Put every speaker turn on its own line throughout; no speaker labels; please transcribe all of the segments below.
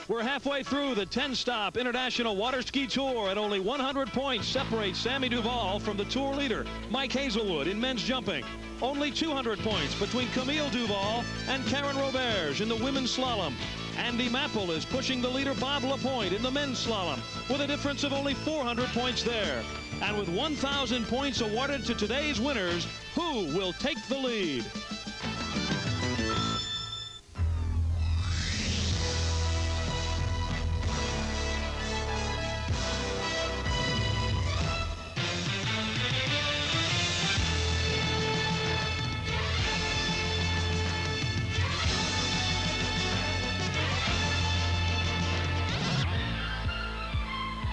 We're halfway through the 10-stop International Water Ski Tour, and only 100 points separate Sammy Duval from the tour leader, Mike Hazelwood, in men's jumping. Only 200 points between Camille Duval and Karen Roberge in the women's slalom. Andy Mapple is pushing the leader Bob Lapointe in the men's slalom with a difference of only 400 points there. And with 1,000 points awarded to today's winners, who will take the lead?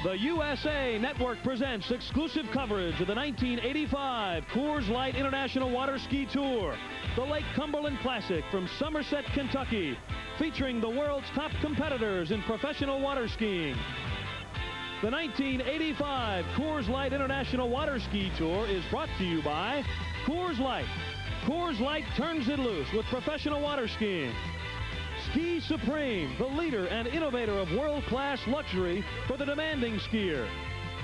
The USA Network presents exclusive coverage of the 1985 Coors Light International Water Ski Tour, the Lake Cumberland Classic from Somerset, Kentucky, featuring the world's top competitors in professional water skiing. The 1985 Coors Light International Water Ski Tour is brought to you by Coors Light. Coors Light turns it loose with professional water skiing. Ski Supreme, the leader and innovator of world-class luxury for the demanding skier.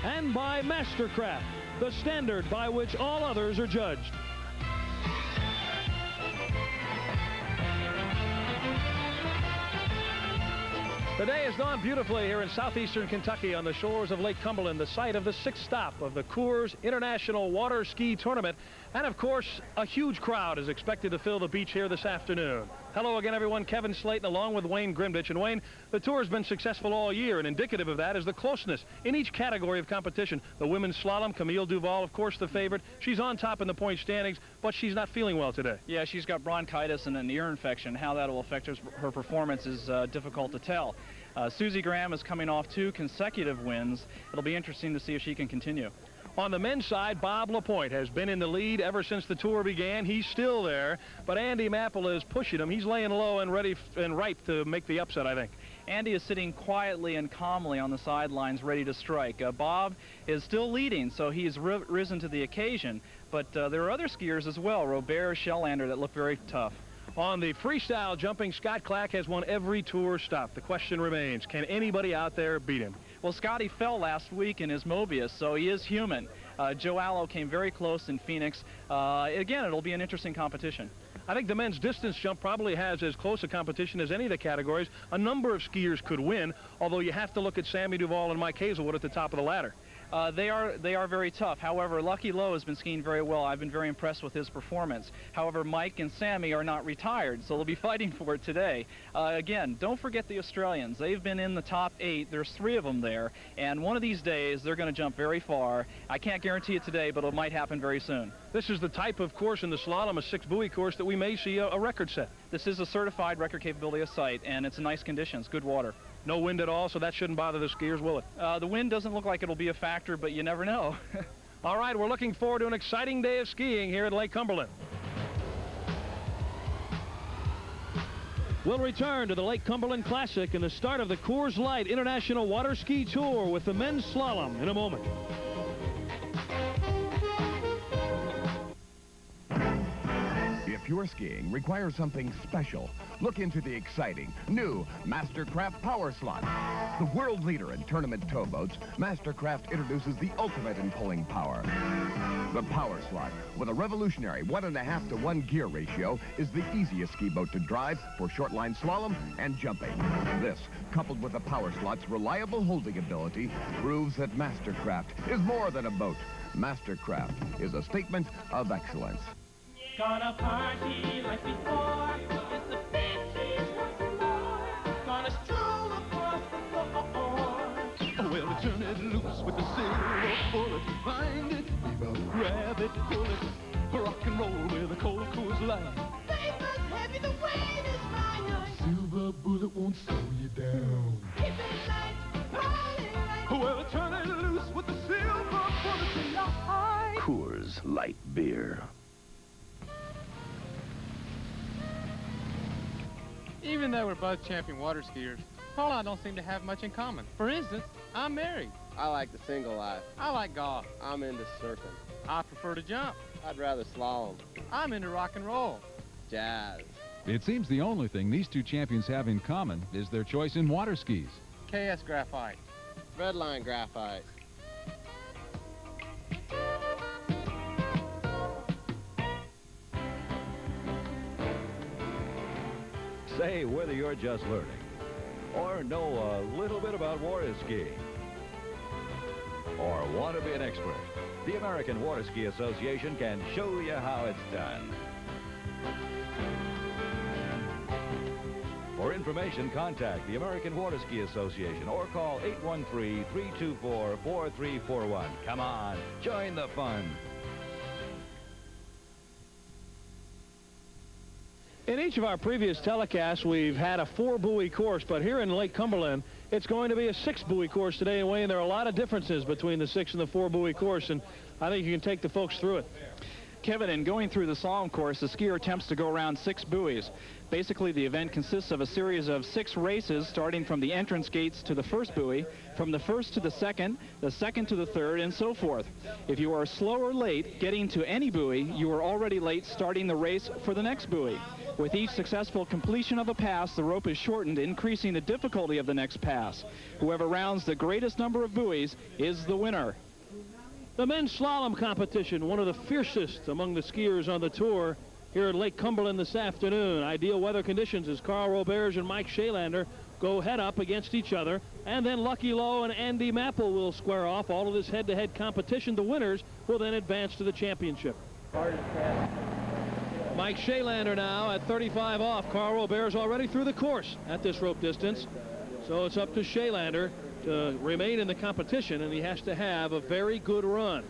And by Mastercraft, the standard by which all others are judged. The day has dawned beautifully here in southeastern Kentucky on the shores of Lake Cumberland, the site of the 6th stop of the Coors International Water Ski Tournament. And of course, a huge crowd is expected to fill the beach here this afternoon. Hello again, everyone. Kevin Slayton along with Wayne Grimditch. And Wayne, the tour has been successful all year, and indicative of that is the closeness in each category of competition. The women's slalom, Camille Duval, of course, the favorite. She's on top in the point standings, but she's not feeling well today.
Yeah, she's got bronchitis and an ear infection. How that will affect her performance is difficult to tell. Susie Graham is coming off 2 consecutive wins. It'll be interesting to see if she can continue.
On the men's side, Bob Lapointe has been in the lead ever since the tour began. He's still there, but Andy Mapple is pushing him. He's laying low and ready and ripe to make the upset, I think.
Andy is sitting quietly and calmly on the sidelines, ready to strike. Bob is still leading, so he's risen to the occasion. But there are other skiers as well, Robert, Shellander, that look very tough.
On the freestyle jumping, Scott Clack has won every tour stop. The question remains, can anybody out there beat him?
Well, Scotty fell last week in his Mobius, so he is human. Joe Allo came very close in Phoenix. Again, it'll be an interesting competition.
I think the men's distance jump probably has as close a competition as any of the categories. A number of skiers could win, although you have to look at Sammy Duval and Mike Hazelwood at the top of the ladder.
They are very tough. However, Lucky Lowe has been skiing very well. I've been very impressed with his performance. However, Mike and Sammy are not retired, so they'll be fighting for it today. Again, don't forget the Australians. They've been in the top 8. There's 3 of them there, and one of these days they're going to jump very far. I can't guarantee it today, but it might happen very soon.
This is the type of course in the slalom, a 6-buoy course, that we may see a record set.
This is a certified record capability of site, and it's in nice conditions, good water.
No wind at all, so that shouldn't bother the skiers, will it?
The wind doesn't look like it'll be a factor, but you never know.
All right, we're looking forward to an exciting day of skiing here at Lake Cumberland. We'll return to the Lake Cumberland Classic and the start of the Coors Light International Water Ski Tour with the men's slalom in a moment.
If your skiing requires something special, look into the exciting new Mastercraft Power Slot. The world leader in tournament towboats, Mastercraft introduces the ultimate in pulling power. The Power Slot, with a revolutionary 1.5 to 1 gear ratio, is the easiest ski boat to drive for short-line slalom and jumping. This, coupled with the Power Slot's reliable holding ability, proves that Mastercraft is more than a boat. Mastercraft is a statement of excellence.
Gonna party like before. It's the beaches once more. Gonna stroll across the floor.
Oh, well, turn it loose with the silver bullet. Find it, grab it, pull it. Rock and roll with a cold Coors Light.
Paper's heavy, the weight is fire.
Silver bullet won't slow you down.
Keep it light, party like.
Oh, well, turn it loose with the silver bullet in your eye.
Coors Light Beer.
Even though we're both champion water skiers, Paul and I don't seem to have much in common. For instance, I'm married.
I like the single life.
I like golf.
I'm into surfing.
I prefer to jump.
I'd rather slalom.
I'm into rock and roll.
Jazz.
It seems the only thing these two champions have in common is their choice in water skis.
KS Graphite.
Redline Graphite.
Say, whether you're just learning or know a little bit about water skiing or want to be an expert, the American Water Ski Association can show you how it's done. For information, contact the American Water Ski Association or call 813-324-4341. Come on, join the fun.
In each of our previous telecasts, we've had a 4-buoy course, but here in Lake Cumberland, it's going to be a 6-buoy course today. And Wayne, there are a lot of differences between the 6 and the 4-buoy course, and I think you can take the folks through it.
Kevin, in going through the slalom course, the skier attempts to go around 6 buoys. Basically, the event consists of a series of 6 races starting from the entrance gates to the first buoy, from the first to the second to the third, and so forth. If you are slow or late getting to any buoy, you are already late starting the race for the next buoy. With each successful completion of a pass, the rope is shortened, increasing the difficulty of the next pass. Whoever rounds the greatest number of buoys is the winner.
The men's slalom competition, one of the fiercest among the skiers on the tour here at Lake Cumberland this afternoon. Ideal weather conditions as Carl Roberge and Mike Shaylander go head up against each other, and then Lucky Lowe and Andy Mapple will square off. All of this head-to-head competition. The winners will then advance to the championship. Mike Shaylander now at 35 off. Carl Roberge already through the course at this rope distance, so it's up to Shaylander to remain in the competition, and he has to have a very good run.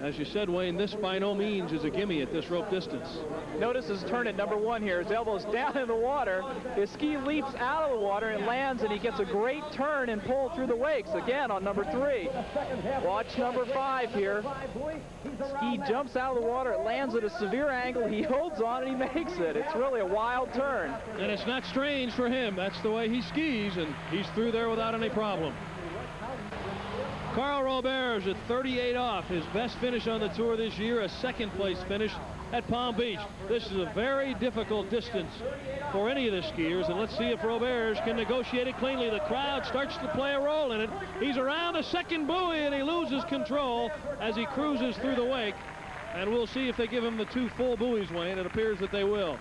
As you said, Wayne, this by no means is a gimme at this rope distance.
Notice his turn at number 1 here. His elbow's down in the water. His ski leaps out of the water and lands, and he gets a great turn and pull through the wakes again on number 3. Watch number 5 here. Ski jumps out of the water. It lands at a severe angle. He holds on and he makes it. It's really a wild turn.
And it's not strange for him. That's the way he skis, and he's through there without any problem. Carl Roberge at 38 off, his best finish on the tour this year, a second-place finish at Palm Beach. This is a very difficult distance for any of the skiers, and let's see if Roberge can negotiate it cleanly. The crowd starts to play a role in it. He's around the second buoy, and he loses control as he cruises through the wake. And we'll see if they give him the 2 full buoys, Wayne. It appears that they will.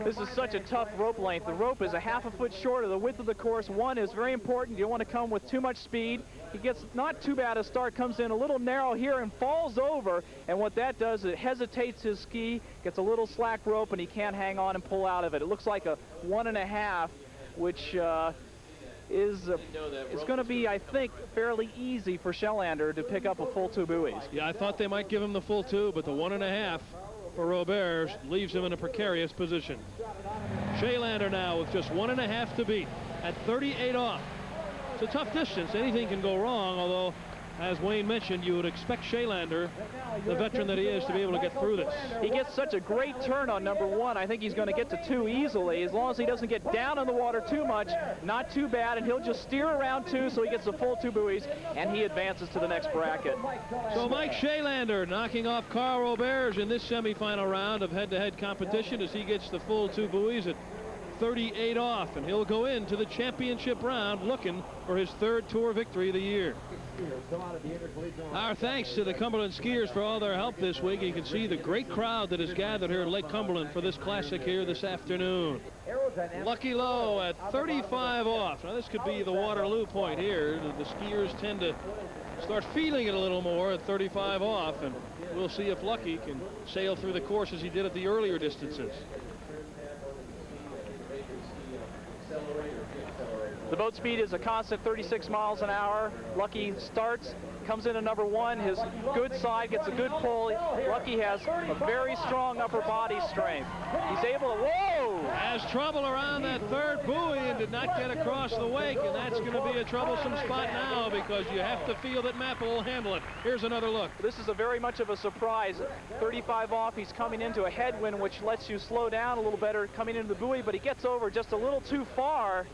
This is such a tough rope length. The rope is a half a foot short of the width of the course. 1 is very important. You don't want to come with too much speed. He gets not too bad a start, comes in a little narrow here and falls over. And what that does, it hesitates his ski, gets a little slack rope, and he can't hang on and pull out of it. It looks like a 1.5, which it's going to be, I think, fairly easy for Shaylander to pick up a full 2 buoys.
Yeah, I thought they might give him the full 2, but the 1.5 for Roberge leaves him in a precarious position. Shaylander now with just 1.5 to beat at 38 off. It's a tough distance. Anything can go wrong, although, as Wayne mentioned, you would expect Shaylander, the veteran that he is, to be able to get through this.
He gets such a great turn on number 1. I think he's going to get to 2 easily, as long as he doesn't get down in the water too much. Not too bad, and he'll just steer around 2, so he gets the full 2 buoys, and he advances to the next bracket.
So Mike Shaylander knocking off Carl Roberge in this semifinal round of head-to-head competition as he gets the full 2 buoys at 38 off, and he'll go into the championship round looking for his 3rd tour victory of the year. Our thanks to the Cumberland skiers for all their help this week. You can see the great crowd that has gathered here at Lake Cumberland for this classic here this afternoon. Lucky Lowe at 35 off. Now this could be the Waterloo point here. The skiers tend to start feeling it a little more at 35 off, and we'll see if Lucky can sail through the course as he did at the earlier distances.
The boat speed is a constant 36 miles an hour. Lucky starts, comes into number 1. His good side gets a good pull. Lucky has a very strong upper body strength. He's able to, whoa!
Has trouble around that 3rd buoy and did not get across the wake, and that's going to be a troublesome spot now because you have to feel that Mapple will handle it. Here's another look.
This is a very much of a surprise. 35 off, he's coming into a headwind, which lets you slow down a little better coming into the buoy, but he gets over just a little too far.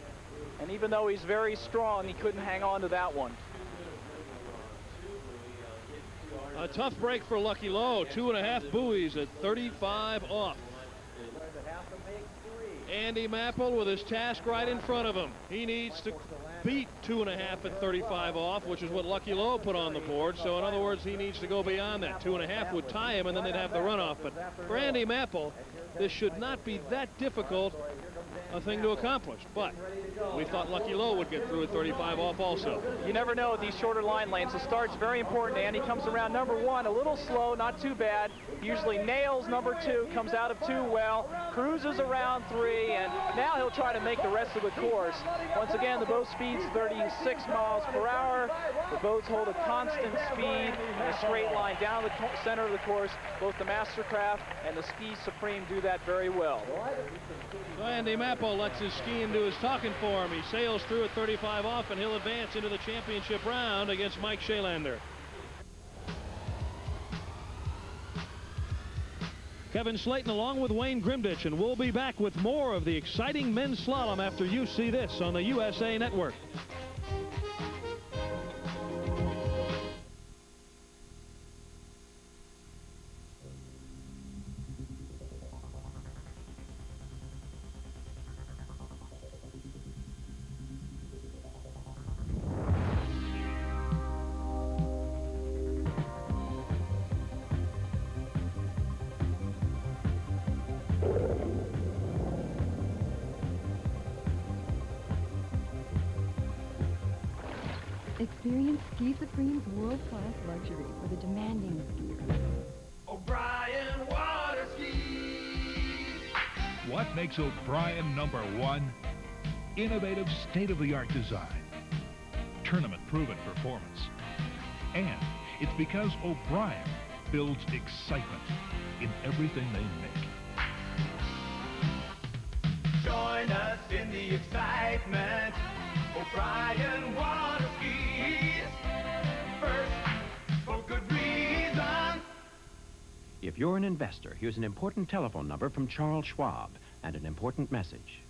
And even though he's very strong, he couldn't hang on to that one.
A tough break for Lucky Lowe. 2.5 buoys at 35 off. Andy Mapple with his task right in front of him. He needs to beat 2.5 at 35 off, which is what Lucky Lowe put on the board. So in other words, he needs to go beyond that. 2.5 would tie him, and then they'd have the runoff. But for Andy Mapple, this should not be that difficult a thing to accomplish. But we thought Lucky Lowe would get through at 35 off also.
You never know with these shorter line lanes. The start's very important. Andy comes around number 1, a little slow, not too bad. Usually nails number 2, comes out of 2 well, cruises around 3, and now he'll try to make the rest of the course. Once again, the boat speed's 36 miles per hour. The boats hold a constant speed in a straight line down the center of the course. Both the Mastercraft and the Ski Supreme do that very well.
So Andy Mapple lets his skiing do his talking for him. He sails through at 35 off, and he'll advance into the championship round against Mike Shalander. Kevin Slayton along with Wayne Grimditch, and we'll be back with more of the exciting men's slalom after you see this on the USA Network.
Experience Ski Supreme's world-class luxury for the demanding skier.
O'Brien Water Skis.
What makes O'Brien #1? Innovative, state-of-the-art design. Tournament-proven performance. And it's because O'Brien builds excitement in everything they make.
Join us in the excitement. O'Brien Water Skis. First, for good reason.
If you're an investor, here's an important telephone number from Charles Schwab and an important message.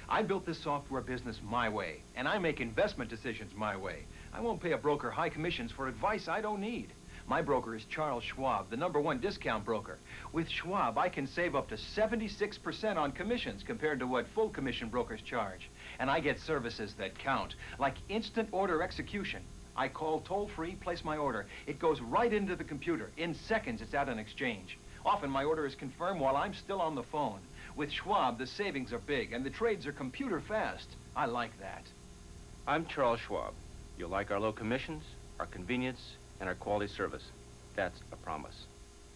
I built this software business my way, and I make investment decisions my way. I won't pay a broker high commissions for advice I don't need. My broker is Charles Schwab, the #1 discount broker. With Schwab, I can save up to 76% on commissions compared to what full commission brokers charge. And I get services that count, like instant order execution. I call toll-free, place my order. It goes right into the computer. In seconds, it's at an exchange. Often, my order is confirmed while I'm still on the phone. With Schwab, the savings are big, and the trades are computer fast. I like that.
I'm Charles Schwab. You'll like our low commissions, our convenience, and our quality service. That's a promise.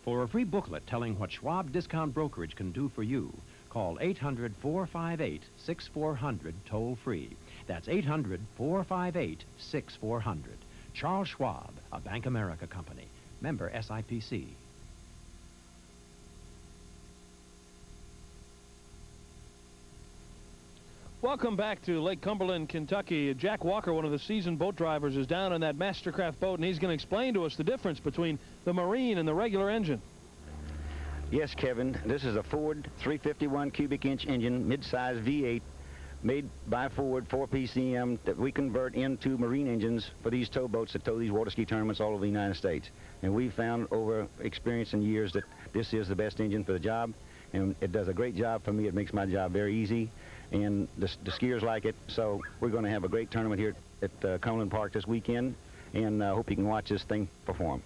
For a free booklet telling what Schwab Discount Brokerage can do for you, call 800-458-6400 toll-free. That's 800-458-6400. Charles Schwab, a Bank America company. Member SIPC.
Welcome back to Lake Cumberland, Kentucky. Jack Walker, one of the seasoned boat drivers, is down in that Mastercraft boat, and he's going to explain to us the difference between the Marine and the regular engine.
Yes, Kevin. This is a Ford 351 cubic inch engine, mid-size V8, made by Ford for PCM that we convert into marine engines for these towboats that tow these water ski tournaments all over the United States. And we've found over experience and years that this is the best engine for the job, and it does a great job for me. It makes my job very easy, and the skiers like it. So we're going to have a great tournament here at Cumberland Park this weekend, and I hope you can watch this thing perform.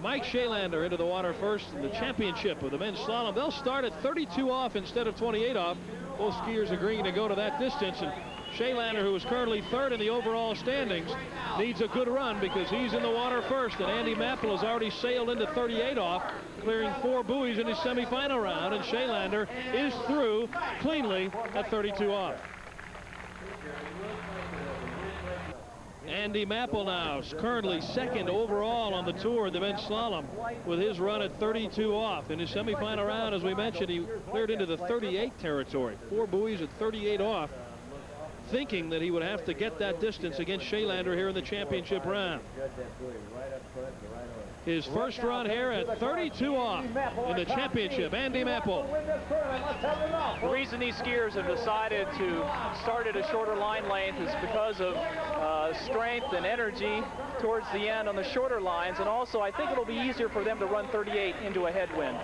Mike Shalander into the water first in the championship of the men's slalom. They'll start at 32 off instead of 28 off. Both skiers agreeing to go to that distance, and Shalander, who is currently third in the overall standings, needs a good run because he's in the water first, and Andy Mapple has already sailed into 38 off, clearing 4 buoys in his semifinal round, and Shalander is through cleanly at 32 off. Andy Mapple now is currently second overall on the tour in the men's slalom with his run at 32 off. In his semifinal round, as we mentioned, he cleared into the 38 territory. 4 buoys at 38 off, thinking that he would have to get that distance against Shalander here in the championship round. His first run here at 32 off in the championship, Andy Mapple.
The reason these skiers have decided to start at a shorter line length is because of strength and energy towards the end on the shorter lines, and also I think it'll be easier for them to run 38 into a headwind.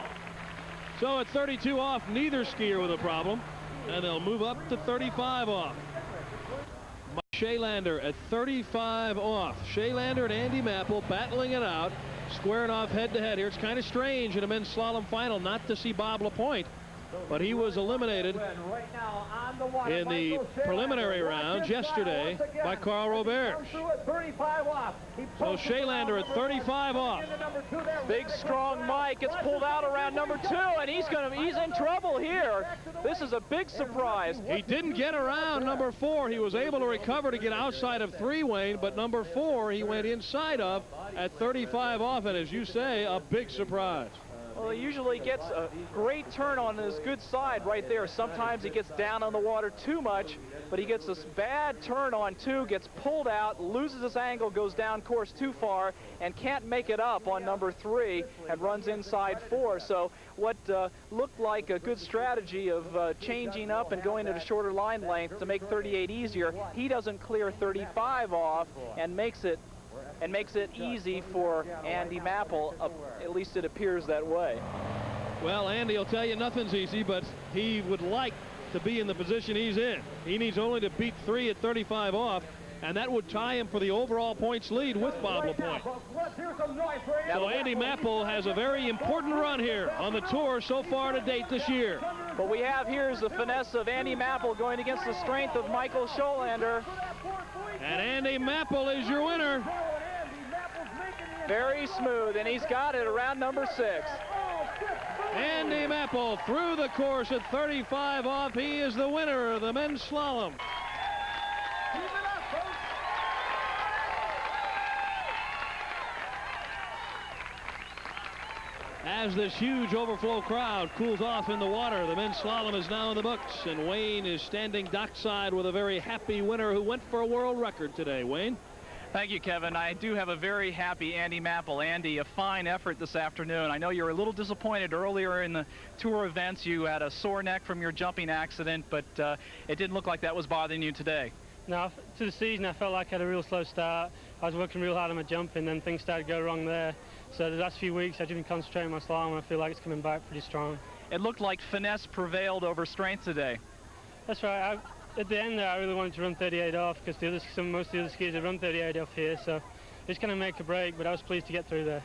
So at 32 off, neither skier with a problem. and they'll move up to 35 off. Mike Shaylander at 35 off. Shaylander and Andy Mapple battling it out, squaring off head-to-head here. It's kind of strange in a men's slalom final not to see Bob LaPointe, but he was eliminated in the preliminary rounds yesterday by Carl Robert. So Shaylander at 35 off.
Big, strong Mike gets pulled out around number 2, and he's in trouble here. This is a big surprise.
He didn't get around number 4. He was able to recover to get outside of 3, Wayne, but number 4 he went inside of at 35 off, and as you say, a big surprise.
Well, he usually gets a great turn on his good side right there. Sometimes he gets down on the water too much, but he gets this bad turn on 2, gets pulled out, loses his angle, goes down course too far, and can't make it up on number 3 and runs inside 4. So what looked like a good strategy of changing up and going at a shorter line length to make 38 easier, he doesn't clear 35 off and makes it easy for Andy Mapple. At least it appears that way.
Well, Andy will tell you nothing's easy, but he would like to be in the position he's in. He needs only to beat 3 at 35 off, and that would tie him for the overall points lead with Bob LaPointe. So Andy Mapple has a very important run here on the tour so far to date this year.
What we have here is the finesse of Andy Mapple going against the strength of Michael Shaylander.
And Andy Mapple is your winner.
Very smooth, and he's got it around number 6.
Andy Mapple through the course at 35 off. He is the winner of the men's slalom. As this huge overflow crowd cools off in the water, the men's slalom is now in the books, and Wayne is standing dockside with a very happy winner who went for a world record today. Wayne?
Thank you, Kevin. I do have a very happy Andy Mapple. Andy, a fine effort this afternoon. I know you were a little disappointed earlier in the tour events. You had a sore neck from your jumping accident, but it didn't look like that was bothering you today.
No, to the season I felt like I had a real slow start. I was working real hard on my jumping, then things started to go wrong there. So the last few weeks I've been concentrating on my slalom, and I feel like it's coming back pretty strong.
It looked like finesse prevailed over strength today.
That's right. At the end there, I really wanted to run 38 off because most of the other skiers have run 38 off here, so it's going to make a break, but I was pleased to get through there.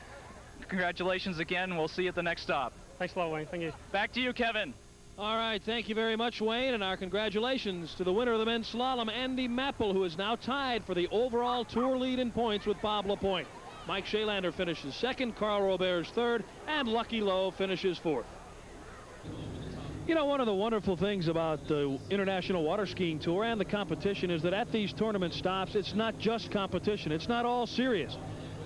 Congratulations again. We'll see you at the next stop.
Thanks a lot, Wayne. Thank you.
Back to you, Kevin.
All right, thank you very much, Wayne, and our congratulations to the winner of the men's slalom, Andy Mapple, who is now tied for the overall tour lead in points with Bob LaPointe. Mike Shaylander finishes 2nd, Carl Robert's 3rd, and Lucky Lowe finishes 4th. You know, one of the wonderful things about the International Water Skiing Tour and the competition is that at these tournament stops, it's not just competition. It's not all serious.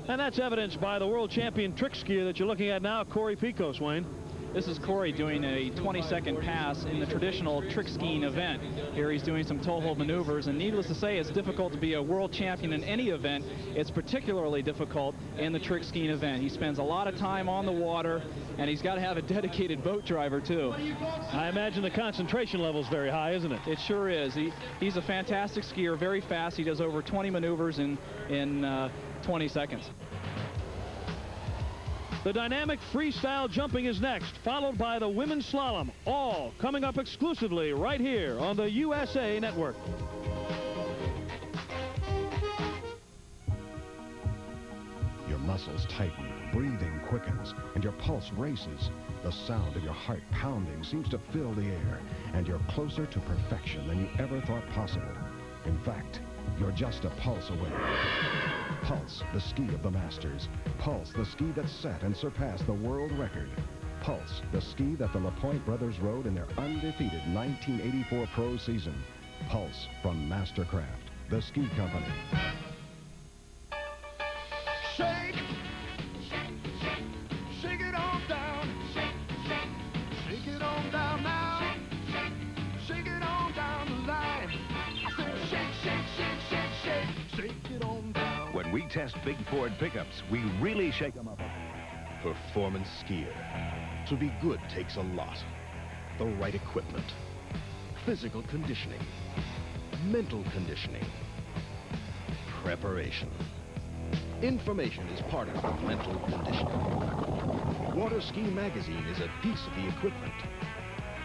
And that's evidenced by the world champion trick skier that you're looking at now, Corey Picos, Wayne.
This is Corey doing a 20-second pass in the traditional trick skiing event. Here he's doing some toe hold maneuvers, and needless to say, it's difficult to be a world champion in any event. It's particularly difficult in the trick skiing event. He spends a lot of time on the water, and he's got to have a dedicated boat driver, too.
I imagine the concentration level is very high, isn't it?
It sure is. He's a fantastic skier, very fast. He does over 20 maneuvers in 20 seconds.
The dynamic freestyle jumping is next, followed by the women's slalom, all coming up exclusively right here on the USA Network.
Your muscles tighten, breathing quickens, and your pulse races. The sound of your heart pounding seems to fill the air, and you're closer to perfection than you ever thought possible. In fact, you're just a pulse away. Pulse, the ski of the Masters. Pulse, the ski that set and surpassed the world record. Pulse, the ski that the LaPointe brothers rode in their undefeated 1984 pro season. Pulse from Mastercraft, the ski company.
Shake, shake it on down. Shake it on down now. Shake it on down the line. I said shake, shake, shake, shake, shake. Shake it on down.
When we test big Ford pickups, we really shake them up.
Performance skier. To be good takes a lot. The right equipment. Physical conditioning. Mental conditioning. Preparation. Information is part of the mental conditioning. Water Ski Magazine is a piece of the equipment.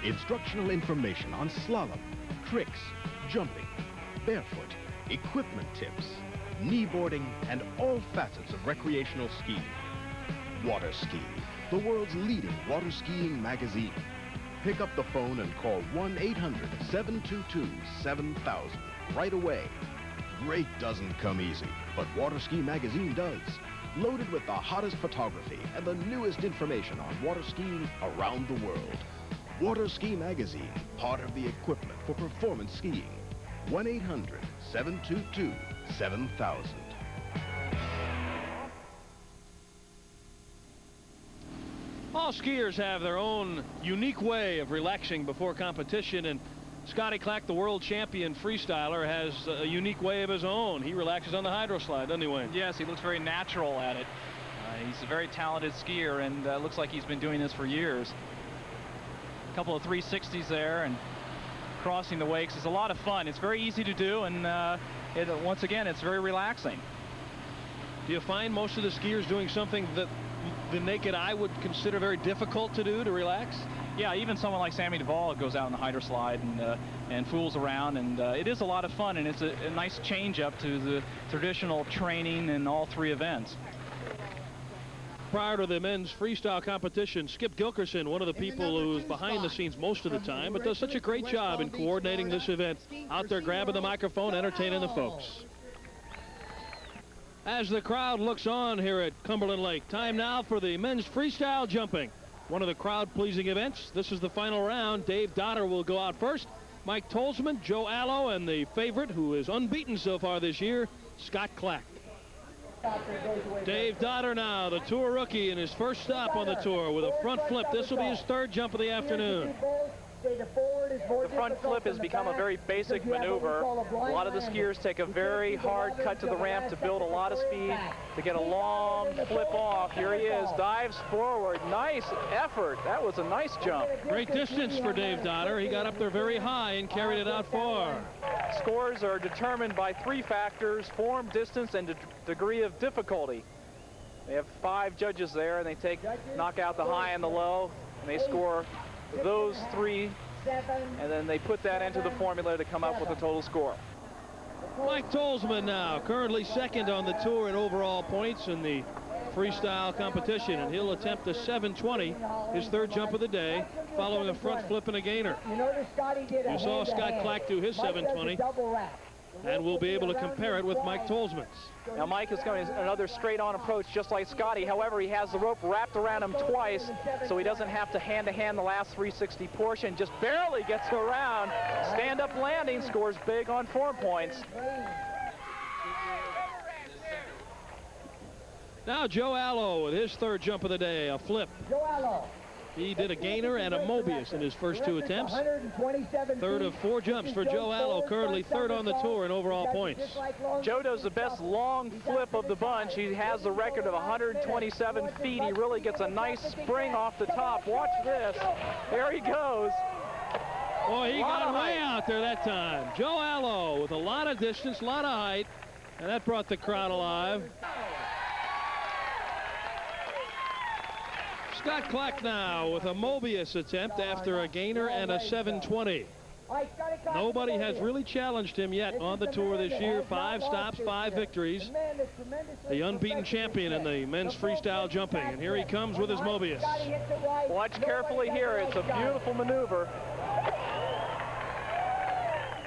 Instructional information on slalom, tricks, jumping, barefoot, equipment tips, kneeboarding, and all facets of recreational skiing. Water Skiing, the world's leading water skiing magazine. Pick up the phone and call 1-800-722-7000 right away. Great doesn't come easy, but Water Ski Magazine does. Loaded with the hottest photography and the newest information on water skiing around the world. Water Ski Magazine, part of the equipment for performance skiing. 1-800-722-7000.
All skiers have their own unique way of relaxing before competition, and Scotty Clack, the world champion freestyler, has a unique way of his own. He relaxes on the hydroslide, doesn't he, Wayne?
Yes, he looks very natural at it. He's a very talented skier, and looks like he's been doing this for years. A couple of 360s there, and crossing the wakes is a lot of fun. It's very easy to do, and once again, it's very relaxing.
Do you find most of the skiers doing something that the naked eye would consider very difficult to do to relax?
Yeah, even someone like Sammy Duvall goes out on the hydroslide and fools around, and it is a lot of fun, and it's a nice change up to the traditional training in all three events.
Prior to the men's freestyle competition, Skip Gilkerson, one of the people who's behind the scenes most of the time, but does such a great job in coordinating this event, out there grabbing the microphone, entertaining the folks. As the crowd looks on here at Cumberland Lake, time now for the men's freestyle jumping. One of the crowd-pleasing events. This is the final round. Dave Dotter will go out first. Mike Tolzman, Joe Allo, and the favorite, who is unbeaten so far this year, Scott Clack. Dave Dotter now, the tour rookie, in his first stop on the tour with a front flip. This will be his third jump of the afternoon.
The front flip has become a very basic maneuver. A lot of the skiers take a very hard cut to the ramp to build a lot of speed, to get a long flip off. Here he is, dives forward. Nice effort. That was a nice jump.
Great distance for Dave Dotter. He got up there very high and carried it out far.
Scores are determined by three factors: form, distance, and degree of difficulty. They have 5 judges there, and they knock out the high and the low, and they score those 3, and then they put that into the formula to come up with a total score.
Mike Tolzman now, currently second on the tour in overall points in the freestyle competition, and he'll attempt a 720, his third jump of the day, following a front flip and a gainer. You saw Scott Clack do his 720, and we'll be able to compare it with Mike Tolzman's.
Now Mike is going another straight-on approach just like Scotty. However, he has the rope wrapped around him twice, so he doesn't have to hand-to-hand the last 360 portion. Just barely gets around. Stand-up landing, scores big on form points.
Now Joe Allo with his third jump of the day, a flip.
Joe Allo.
He did a gainer and a Mobius in his first 2 attempts. Third of 4 jumps for Joe Allo, currently third on the tour in overall points.
Joe does the best long flip of the bunch. He has the record of 127 feet. He really gets a nice spring off the top. Watch this. There he goes.
Boy, he got way out there that time. Joe Allo with a lot of distance, a lot of height, and that brought the crowd alive. Scott Clack now with a Mobius attempt after a gainer and a 720. Nobody has really challenged him yet on the tour this year. 5 stops, 5 victories. The unbeaten champion in the men's freestyle jumping. And here he comes with his Mobius.
Watch carefully here. It's a beautiful maneuver.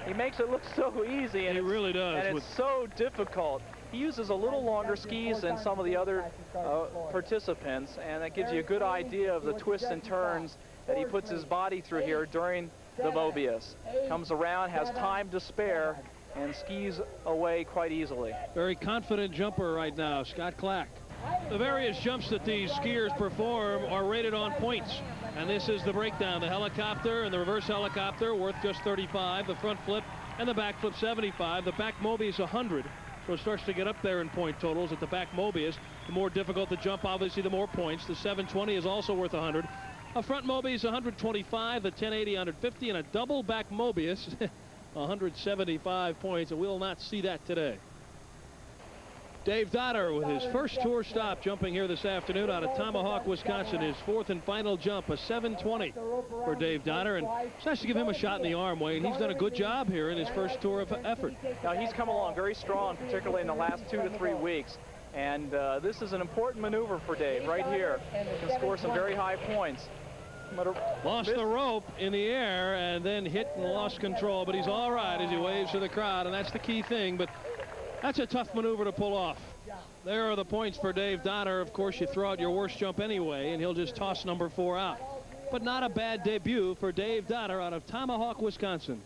He makes it look so easy. And
he really does.
And it's so difficult. He uses a little longer skis than some of the other participants, and that gives you a good idea of the twists and turns that he puts his body through here during the Mobius. Comes around, has time to spare, and skis away quite easily.
Very confident jumper right now, Scott Clack. The various jumps that these skiers perform are rated on points, and this is the breakdown. The helicopter and the reverse helicopter worth just 35, the front flip and the back flip 75, the back Mobius 100. So it starts to get up there in point totals at the back Mobius. The more difficult to jump, obviously, the more points. The 720 is also worth 100. A front Mobius 125, the 1080 150, and a double back Mobius 175 points, and we'll not see that today. Dave Dotter with his first tour stop jumping here this afternoon out of Tomahawk, Wisconsin. His fourth and final jump, a 7:20 for Dave Dotter. And it's nice to give him a shot in the arm, Wayne. He's done a good job here in his first tour of effort.
Now, he's come along very strong, particularly in the last 2 to 3 weeks. And this is an important maneuver for Dave right here. He can score some very high points.
Lost the rope in the air and then hit and lost control, but he's all right as he waves to the crowd, and that's the key thing. But that's a tough maneuver to pull off. There are the points for Dave Dotter. Of course, you throw out your worst jump anyway, and he'll just toss number 4 out. But not a bad debut for Dave Dotter out of Tomahawk, Wisconsin.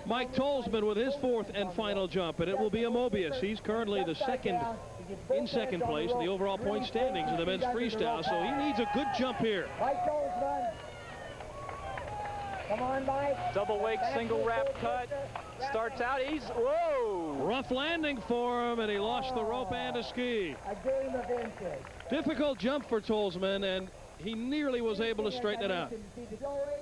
Mike Tolsman with his fourth and final jump, and it will be a Mobius. He's currently the second place in the overall point standings in the men's freestyle, so he needs a good jump here.
Come on, Mike.
Double wake, single wrap cut. Starts out, whoa!
Rough landing for him, and he lost the rope and a ski.
A game of inches.
Difficult jump for Tolsman, and he nearly was able to straighten it out.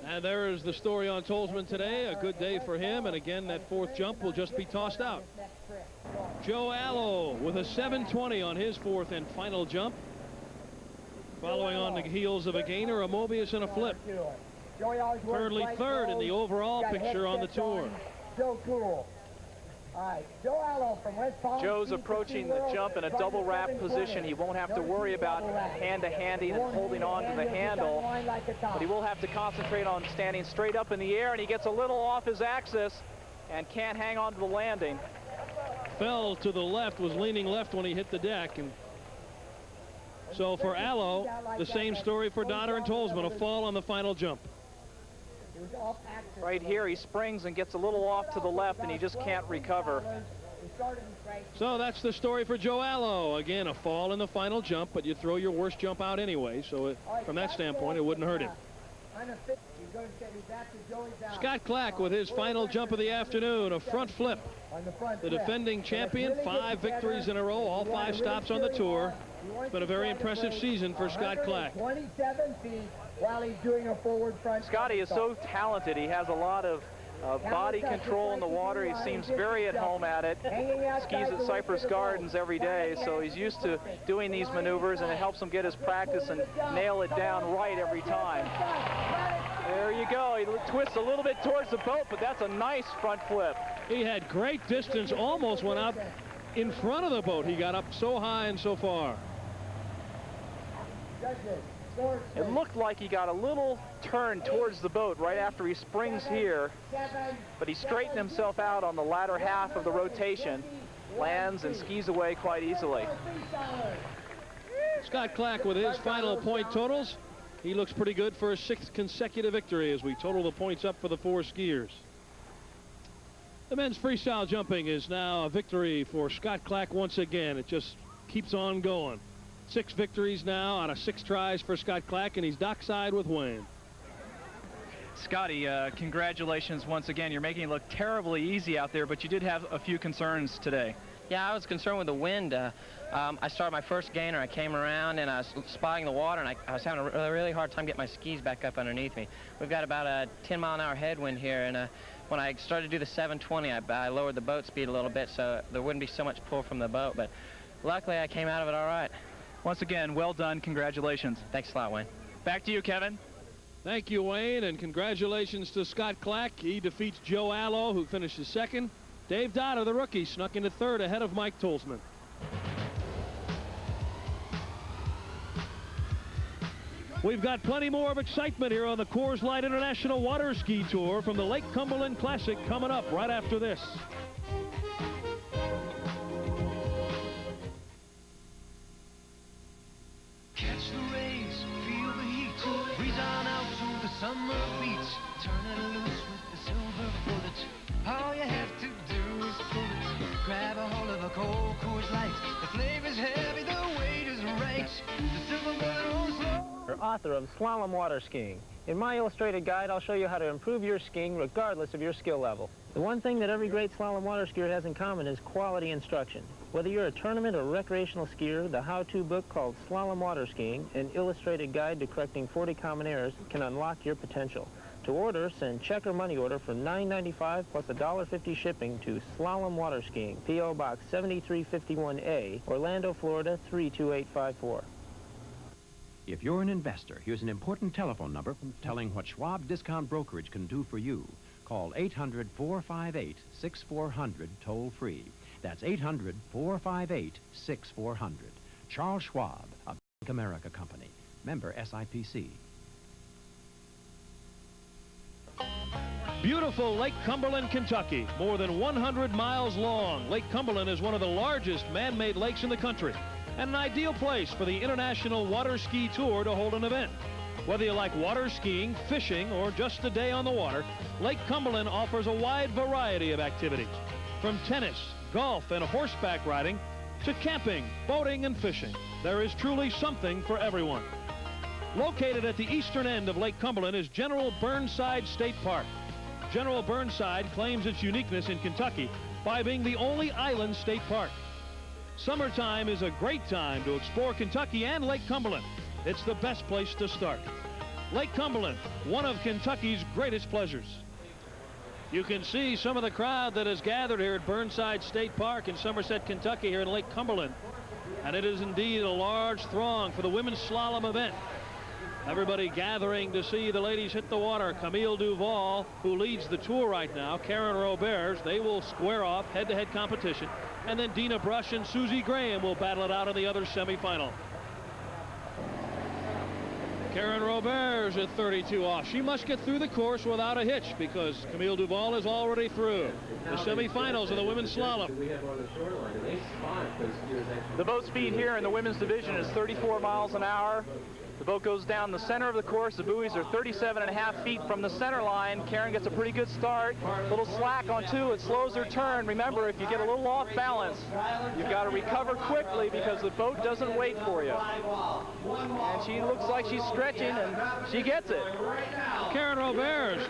And there is the story on Tolsman today. A good day for him, and again, that fourth jump will just be tossed out. Joe Allo with a 7:20 on his fourth and final jump. Following on the heels of a gainer, a Mobius, and a flip. Currently third in the overall picture on the tour.
Joe Cool. All right, Joe Allo from West Palm.
Joe's approaching the jump in a double wrap position. He won't have to worry about hand-to-handing and holding on to the handle, but he will have to concentrate on standing straight up in the air, and he gets a little off his axis and can't hang on to the landing.
Fell to the left, was leaning left when he hit the deck. And so for Allo, the same story for Dotter and Tolsman, a fall on the final jump.
Right here, he springs and gets a little off to the left, and he just can't recover.
So that's the story for Joe Allo. Again, a fall in the final jump, but you throw your worst jump out anyway, so from that standpoint, it wouldn't hurt him. Scott Clack with his final jump of the afternoon, a front flip. The defending champion, 5 victories in a row, all 5 stops on the tour. It's been a very impressive season for Scott Clack.
27 feet while he's doing a forward front.
Scotty is so talented. He has a lot of body control in the water. He seems very at home at it. Skis at Cypress Gardens every day, so he's used to doing these maneuvers, and it helps him get his practice and nail it down right every time. There you go. He twists a little bit towards the boat, but that's a nice front flip.
He had great distance, almost went out in front of the boat. He got up so high and so far.
It looked like he got a little turn towards the boat right after he springs here, but he straightened himself out on the latter half of the rotation, lands and skis away quite easily.
Scott Clack with his final point totals. He looks pretty good for a 6th consecutive victory as we total the points up for the 4 skiers. The men's freestyle jumping is now a victory for Scott Clack once again. It just keeps on going. 6 victories now out of 6 tries for Scott Clack, and he's dockside with Wayne.
Scotty, congratulations once again. You're making it look terribly easy out there, but you did have a few concerns today.
Yeah, I was concerned with the wind. I started my first gainer. I came around and I was spotting the water, and I was having a really hard time getting my skis back up underneath me. We've got about a 10-mile-an-hour headwind here, and when I started to do the 720, I lowered the boat speed a little bit so there wouldn't be so much pull from the boat, but luckily I came out of it all right.
Once again, well done. Congratulations.
Thanks a lot, Wayne.
Back to you, Kevin.
Thank you, Wayne, and congratulations to Scott Clack. He defeats Joe Allo, who finishes 2nd. Dave Dotter, the rookie, snuck into 3rd ahead of Mike Tolsman. We've got plenty more of excitement here on the Coors Light International Water Ski Tour from the Lake Cumberland Classic coming up right after this.
Catch the rays, feel the heat, breeze on out to the summer beach, turn it loose with the silver bullet. All you have to do is pull it, grab a hold of a cold Coors Light. The flavor's heavy, the weight is right. The silver bullet rolls slow.
Author of Slalom Water Skiing. In my illustrated guide, I'll show you how to improve your skiing regardless of your skill level. The one thing that every great slalom water skier has in common is quality instruction. Whether you're a tournament or recreational skier, the how-to book called Slalom Water Skiing, an illustrated guide to correcting 40 common errors, can unlock your potential. To order, send check or money order for $9.95 plus $1.50 shipping to Slalom Water Skiing, P.O. Box 7351A, Orlando, Florida 32854.
If you're an investor, here's an important telephone number telling what Schwab Discount Brokerage can do for you. Call 800-458-6400 toll-free. That's 800-458-6400. Charles Schwab, a Bank America company. Member SIPC.
Beautiful Lake Cumberland, Kentucky, more than 100 miles long. Lake Cumberland is one of the largest man-made lakes in the country and an ideal place for the International Water Ski Tour to hold an event. Whether you like water skiing, fishing, or just a day on the water, Lake Cumberland offers a wide variety of activities, from tennis, golf, and horseback riding to camping, boating, and fishing. There is truly something for everyone. Located at the eastern end of Lake Cumberland is General Burnside State Park. General Burnside claims its uniqueness in Kentucky by being the only island state park. Summertime is a great time to explore Kentucky and Lake Cumberland. It's the best place to start. Lake Cumberland, one of Kentucky's greatest pleasures. You can see some of the crowd that has gathered here at Burnside State Park in Somerset, Kentucky, here in Lake Cumberland. And it is indeed a large throng for the women's slalom event. Everybody gathering to see the ladies hit the water. Camille Duval, who leads the tour right now, Karen Roberts, they will square off head-to-head competition. And then Dina Brush and Susie Graham will battle it out in the other semifinal. Karen Roberts at 32 off. She must get through the course without a hitch because Camille Duval is already through the semifinals of the women's slalom.
The boat speed here in the women's division is 34 miles an hour. The boat goes down the center of the course. The buoys are 37.5 feet from the center line. Karen gets a pretty good start. A little slack on 2. It slows her turn. Remember, if you get a little off balance, you've got to recover quickly because the boat doesn't wait for you. And she looks like she's stretching, and she gets it.
Karen Roberts,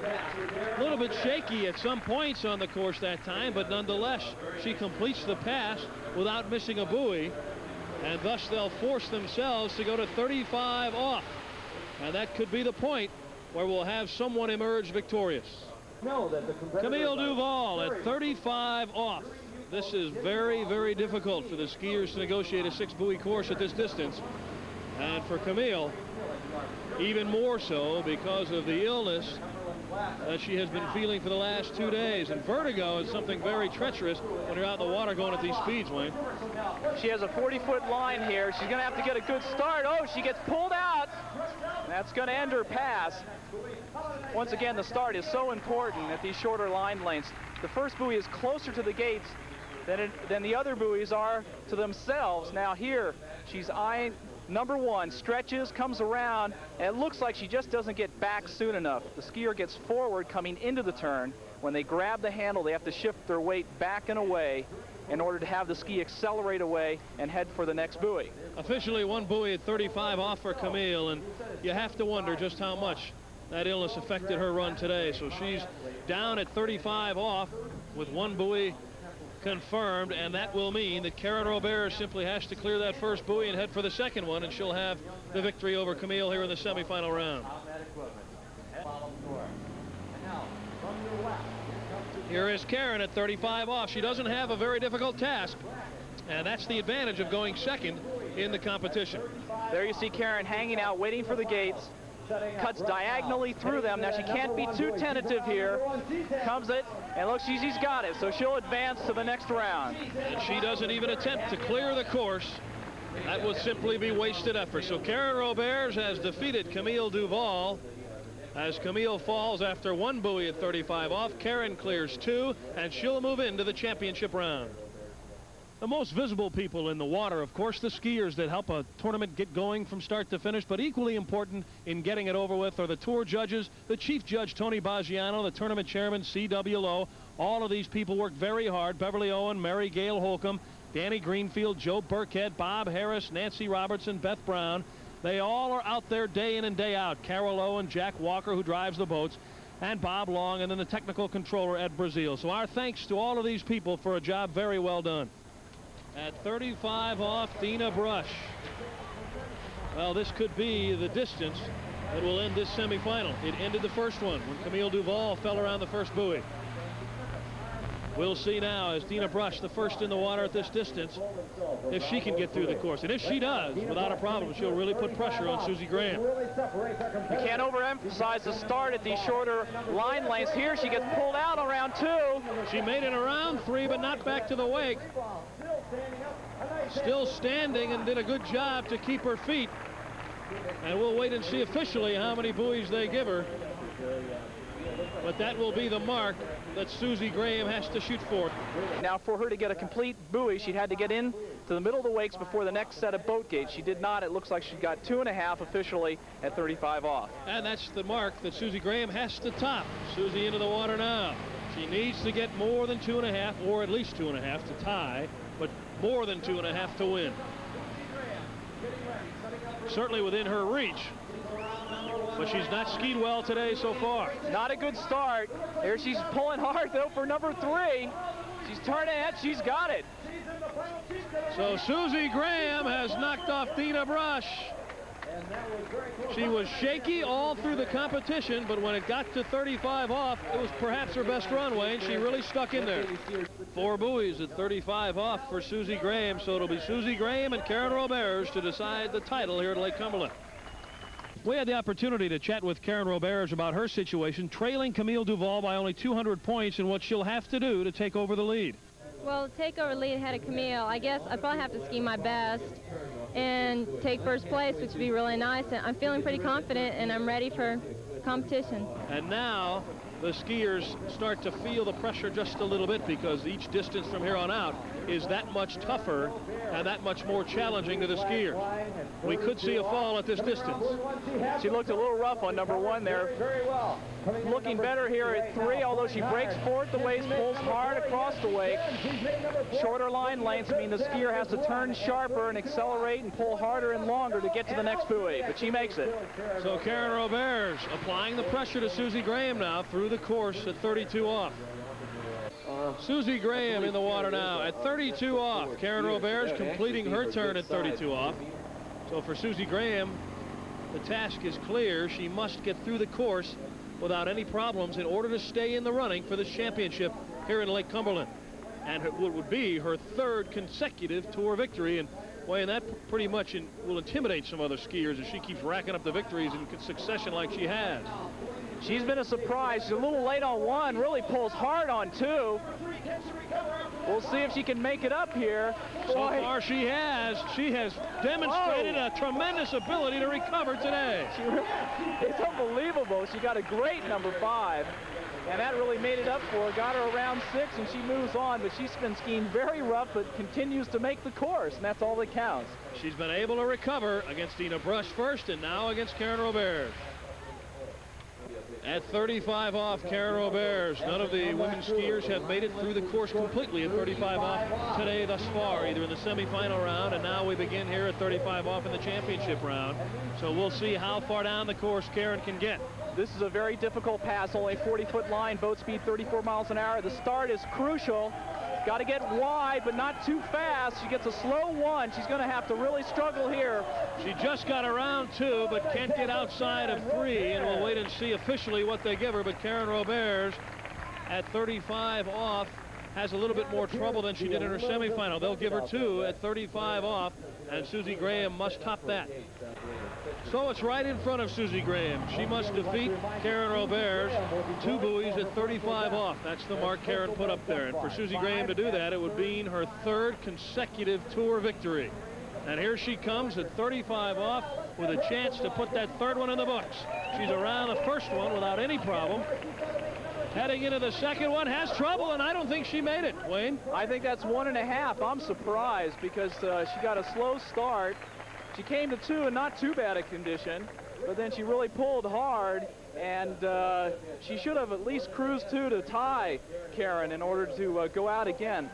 a little bit shaky at some points on the course that time, but nonetheless, she completes the pass without missing a buoy. And thus they'll force themselves to go to 35 off. And that could be the point where we'll have someone emerge victorious. Camille Duval at 35 off. This is very, very difficult for the skiers to negotiate a 6-buoy course at this distance. And for Camille, even more so because of the illness that she has been feeling for the last 2 days. And vertigo is something very treacherous when you're out in the water going at these speeds, Wayne.
She has a 40-foot line here. She's going to have to get a good start. Oh, she gets pulled out. That's going to end her pass. Once again, the start is so important at these shorter line lengths. The first buoy is closer to the gates than the other buoys are to themselves. Now here, she's eyeing number 1, stretches, comes around, and it looks like she just doesn't get back soon enough. The skier gets forward coming into the turn. When they grab the handle, they have to shift their weight back and away in order to have the ski accelerate away and head for the next buoy.
Officially 1 buoy at 35 off for Camille, and you have to wonder just how much that illness affected her run today. So she's down at 35 off with 1 buoy confirmed, and that will mean that Karen Roberts simply has to clear that first buoy and head for the second one, and she'll have the victory over Camille here in the semifinal round. Here is Karen at 35 off. She doesn't have a very difficult task, and that's the advantage of going second in the competition.
There you see Karen hanging out, waiting for the gates. Cuts diagonally through them. Now she can't be too tentative here. Comes it, and look, she's got it. So she'll advance to the next round.
And she doesn't even attempt to clear the course. That would simply be wasted effort. So Karen Roberts has defeated Camille Duval. As Camille falls after 1 buoy at 35 off, Karen clears 2, and she'll move into the championship round. The most visible people in the water, of course, the skiers that help a tournament get going from start to finish, but equally important in getting it over with are the tour judges, the chief judge, Tony Baggiano, the tournament chairman, C.W. Lowe. All of these people work very hard. Beverly Owen, Mary Gail Holcomb, Danny Greenfield, Joe Burkhead, Bob Harris, Nancy Robertson, Beth Brown. They all are out there day in and day out. Carol Owen, Jack Walker, who drives the boats, and Bob Long, and then the technical controller, Ed Brazil. So our thanks to all of these people for a job very well done. At 35 off, Dina Brush. Well, this could be the distance that will end this semifinal. It ended the first one when Camille Duval fell around the first buoy. We'll see now as Dina Brush, the first in the water at this distance, if she can get through the course. And if she does, without a problem, she'll really put pressure on Susie Graham.
You can't overemphasize the start at these shorter line lengths. Here she gets pulled out around 2.
She made it around 3, but not back to the wake. Still standing and did a good job to keep her feet. And we'll wait and see officially how many buoys they give her. But that will be the mark that Susie Graham has to shoot for.
Now, for her to get a complete buoy, she'd had to get in to the middle of the wakes before the next set of boat gates. She did not. It looks like she got 2.5 officially at 35 off.
And that's the mark that Susie Graham has to top. Susie into the water now. She needs to get more than 2.5, or at least 2.5 to tie, but more than 2.5 to win. Certainly within her reach. But she's not skied well today so far.
Not a good start. Here she's pulling hard, though, for number 3. She's turning ahead. She's got it.
So Susie Graham has knocked off Dina Brush. She was shaky all through the competition, but when it got to 35 off, it was perhaps her best runway, and she really stuck in there. 4 buoys at 35 off for Susie Graham, so it'll be Susie Graham and Karen Roberts to decide the title here at Lake Cumberland. We had the opportunity to chat with Karen Roberts about her situation, trailing Camille Duval by only 200 points and what she'll have to do to take over the lead.
Well, take over lead ahead of Camille, I guess I probably have to ski my best and take first place, which would be really nice. And I'm feeling pretty confident, and I'm ready for competition.
And now the skiers start to feel the pressure just a little bit, because each distance from here on out is that much tougher and that much more challenging to the skiers. We could see a fall at this distance.
She looked a little rough on number 1 there. Looking better here at 3, although she breaks forward the waist, pulls hard across the wake. Shorter line lengths mean the skier has to turn sharper and accelerate and pull harder and longer to get to the next buoy, but she makes it.
So Karen Roberts applying the pressure to Susie Graham now through the course at 32 off. Susie Graham in the water now at 32 off. Karen Roberts completing her turn at 32 off. So for Susie Graham, the task is clear. She must get through the course without any problems in order to stay in the running for this championship here in Lake Cumberland. And it would be her 3rd consecutive tour victory. And boy, and that pretty much will intimidate some other skiers as she keeps racking up the victories in succession like she has.
She's been a surprise. She's a little late on 1, really pulls hard on 2. We'll see if she can make it up here.
So far she has. She has demonstrated a tremendous ability to recover today.
It's unbelievable. She got a great number 5. And that really made it up for her. Got her around 6, and she moves on. But she's been skiing very rough, but continues to make the course, and that's all that counts.
She's been able to recover against Dina Brush first, and now against Karen Roberts. At 35 off, Karen Roberts. None of the women skiers have made it through the course completely at 35 off today thus far, either in the semifinal round, and now we begin here at 35 off in the championship round. So we'll see how far down the course Karen can get.
This is a very difficult pass, only a 40-foot line, boat speed 34 miles an hour. The start is crucial. Got to get wide, but not too fast. She gets a slow 1. She's going to have to really struggle here.
She just got around 2, but can't get outside of 3, and we'll wait and see officially what they give her. But Karen Roberts at 35 off has a little bit more trouble than she did in her semifinal. They'll give her 2 at 35 off, and Susie Graham must top that. So it's right in front of Susie Graham. She must defeat Karen Roberts, 2 buoys at 35 off. That's the mark Karen put up there. And for Susie Graham to do that, it would mean her 3rd consecutive tour victory. And here she comes at 35 off with a chance to put that 3rd one in the books. She's around the 1st one without any problem. Heading into the 2nd one, has trouble, and I don't think she made it. Wayne?
I think that's 1.5. I'm surprised because she got a slow start. She came to 2 in not too bad a condition, but then she really pulled hard, and she should have at least cruised 2 to tie Karen in order to go out again.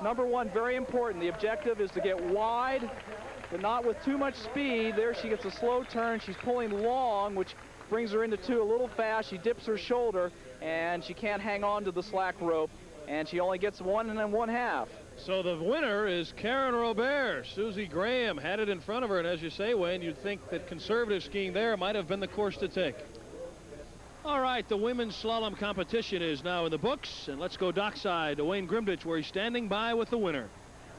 Number 1, very important. The objective is to get wide, but not with too much speed. There she gets a slow turn. She's pulling long, which brings her into 2 a little fast. She dips her shoulder, and she can't hang on to the slack rope. and she only gets 1 1/2.
So the winner is Karen Robert. Susie Graham had it in front of her, and as you say, Wayne, you'd think that conservative skiing there might have been the course to take. All right, the women's slalom competition is now in the books, and let's go dockside to Wayne Grimditch, where he's standing by with the winner.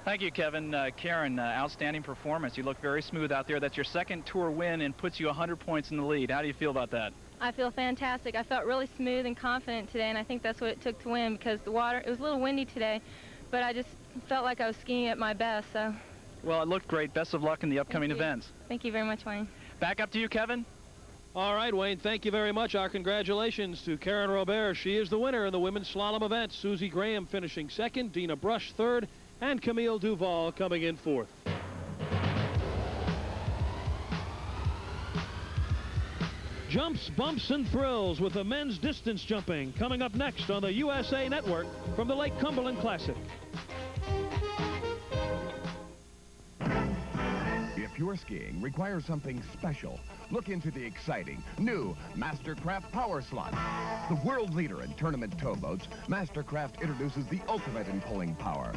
Thank you, Kevin. Karen, outstanding performance. You look very smooth out there. That's your second tour win and puts you 100 points in the lead. How do you feel about that?
I feel fantastic. I felt really smooth and confident today, and I think that's what it took to win, because the water, it was a little windy today, but I just felt like I was skiing at my best. So.
Well, it looked great. Best of luck in the upcoming events.
Thank you very much, Wayne.
Back up to you, Kevin.
All right, Wayne, thank you very much. Our congratulations to Karen Robert. She is the winner in the women's slalom event. Susie Graham finishing second, Dina Brush third, and Camille Duval coming in fourth. Jumps, bumps, and thrills with the men's distance jumping coming up next on the USA Network from the Lake Cumberland Classic.
If your skiing requires something special, look into the exciting new Mastercraft Power Slot. The world leader in tournament towboats, Mastercraft introduces the ultimate in pulling power.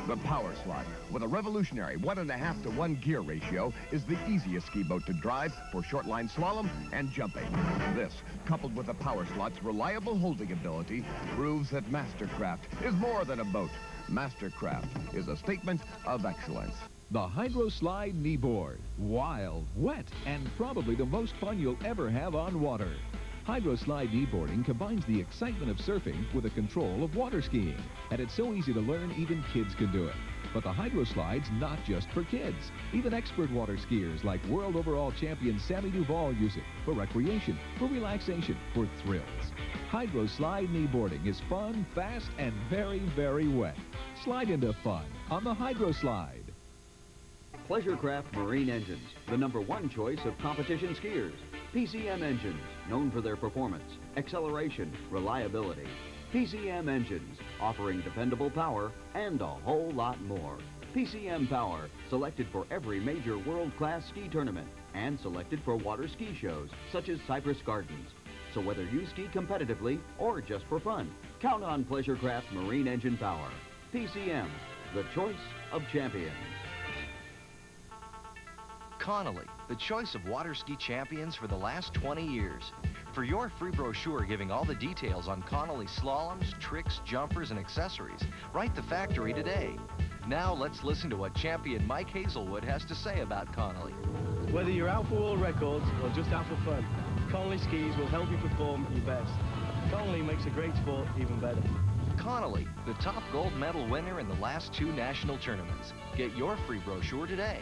The Power Slot, with a revolutionary 1.5 to 1 gear ratio, is the easiest ski boat to drive for short-line slalom and jumping. This, coupled with the Power Slot's reliable holding ability, proves that Mastercraft is more than a boat. Mastercraft is a statement of excellence.
The Hydro Slide Kneeboard. Wild, wet, and probably the most fun you'll ever have on water. Hydro Slide kneeboarding combines the excitement of surfing with the control of water skiing. And it's so easy to learn, even kids can do it. But the Hydro Slide's not just for kids. Even expert water skiers like world overall champion Sammy Duval use it for recreation, for relaxation, for thrills. Hydro Slide kneeboarding is fun, fast, and very, very wet. Slide into fun on the Hydro Slide.
Pleasurecraft Marine Engines, the #1 choice of competition skiers. PCM engines, known for their performance, acceleration, reliability. PCM engines, offering dependable power and a whole lot more. PCM Power, selected for every major world-class ski tournament and selected for water ski shows, such as Cypress Gardens. So whether you ski competitively or just for fun, count on Pleasurecraft Marine Engine Power. PCM, the choice of champions.
Connolly, the choice of water ski champions for the last 20 years. For your free brochure giving all the details on Connolly slaloms, tricks, jumpers, and accessories, write the factory today. Now let's listen to what champion Mike Hazelwood has to say about Connolly.
Whether you're out for world records or just out for fun, Connolly skis will help you perform your best. Connolly makes a great sport even better.
Connolly, the top gold medal winner in the last 2 national tournaments. Get your free brochure today.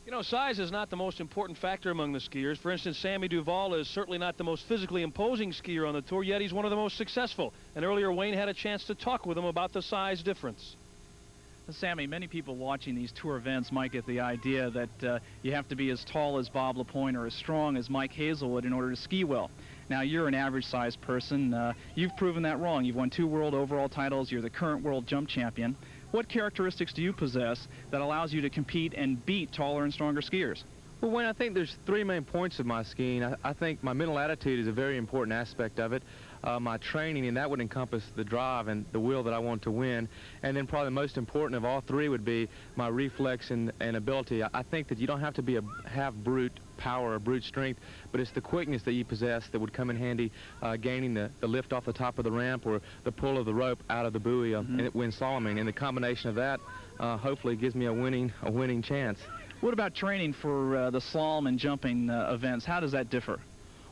You know, size is not the most important factor among the skiers. For instance, Sammy Duval is certainly not the most physically imposing skier on the tour, yet he's one of the most successful. And earlier, Wayne had a chance to talk with him about the size difference.
Sammy, many people watching these tour events might get the idea that you have to be as tall as Bob LaPointe or as strong as Mike Hazelwood in order to ski well. Now, you're an average-sized person. You've proven that wrong. You've won 2 world overall titles. You're the current world jump champion. What characteristics do you possess that allows you to compete and beat taller and stronger skiers?
Well, Wayne, I think there's 3 main points of my skiing. I think my mental attitude is a very important aspect of it. My training, and that would encompass the drive and the will that I want to win. And then probably the most important of all 3 would be my reflex and ability. I think that you don't have to have brute power or brute strength, but it's the quickness that you possess that would come in handy gaining the lift off the top of the ramp or the pull of the rope out of the buoy when slaloming. And the combination of that hopefully gives me a winning chance.
What about training for the slalom and jumping events? How does that differ?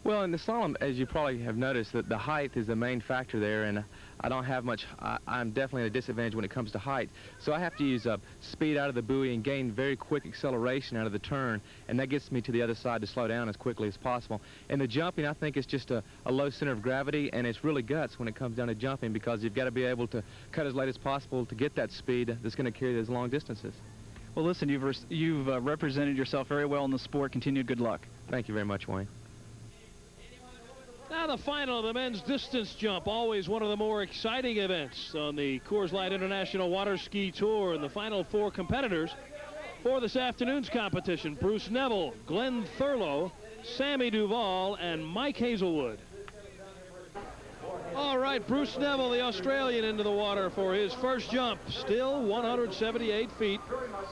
Well, in the slalom, as you probably have noticed, that the height is the main factor there, and I don't have much. I'm definitely at a disadvantage when it comes to height. So I have to use speed out of the buoy and gain very quick acceleration out of the turn, and that gets me to the other side to slow down as quickly as possible. And the jumping, I think, is just a low center of gravity, and it's really guts when it comes down to jumping, because you've got to be able to cut as late as possible to get that speed that's going to carry those long distances.
Well, listen, you've represented yourself very well in the sport. Continued good luck.
Thank you very much, Wayne.
Now the final of the men's distance jump, always one of the more exciting events on the Coors Light International Water Ski Tour. And the final 4 competitors for this afternoon's competition: Bruce Neville, Glenn Thurlow, Sammy Duval, and Mike Hazelwood. All right, Bruce Neville, the Australian, into the water for his first jump. Still 178 feet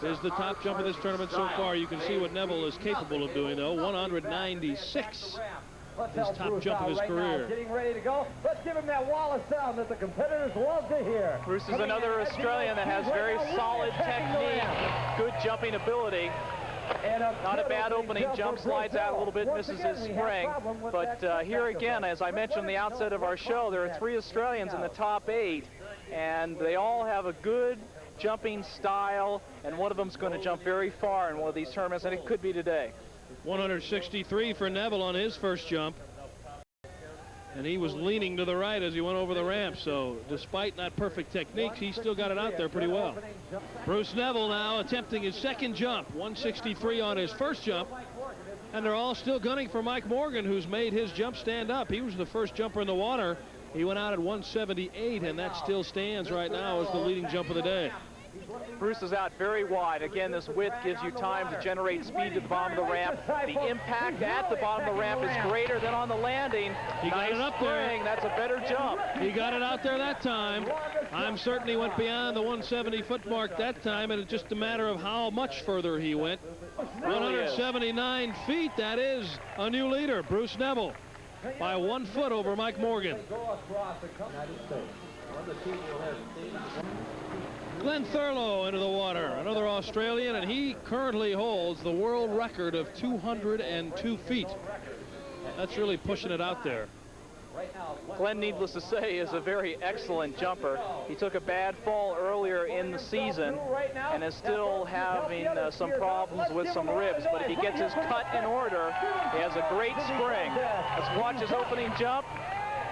is the top jump of this tournament so far. You can see what Neville is capable of doing, though. 196. His top jump of his career.
Getting ready to go. Let's give him that wall of sound that the competitors love to hear.
Bruce is another Australian that has very solid technique, good jumping ability. Not a bad opening jump, slides out a little bit, misses his spring. But here again, as I mentioned in the outset of our show, there are 3 Australians in the top 8, and they all have a good jumping style, and one of them's going to jump very far in one of these tournaments, and it could be today.
163 for Neville on his first jump. And he was leaning to the right as he went over the ramp, so despite not perfect techniques, he still got it out there pretty well. Bruce Neville now attempting his second jump, 163 on his first jump. And they're all still gunning for Mike Morgan, who's made his jump stand up. He was the first jumper in the water. He went out at 178, and that still stands right now as the leading jump of the day.
Bruce is out very wide. Again, this width gives you time to generate speed to the bottom of the ramp. The impact at the bottom of the ramp is greater than on the landing.
He got it up there.
That's a better jump.
He got it out there that time. I'm certain he went beyond the 170-foot mark that time, and it's just a matter of how much further he went. 179 feet, that is a new leader, Bruce Neville, by 1 foot over Mike Morgan. Glenn Thurlow into the water, another Australian, and he currently holds the world record of 202 feet. That's really pushing it out there.
Glenn, needless to say, is a very excellent jumper. He took a bad fall earlier in the season and is still having some problems with some ribs, but if he gets his cut in order, he has a great spring. Let's watch his opening jump.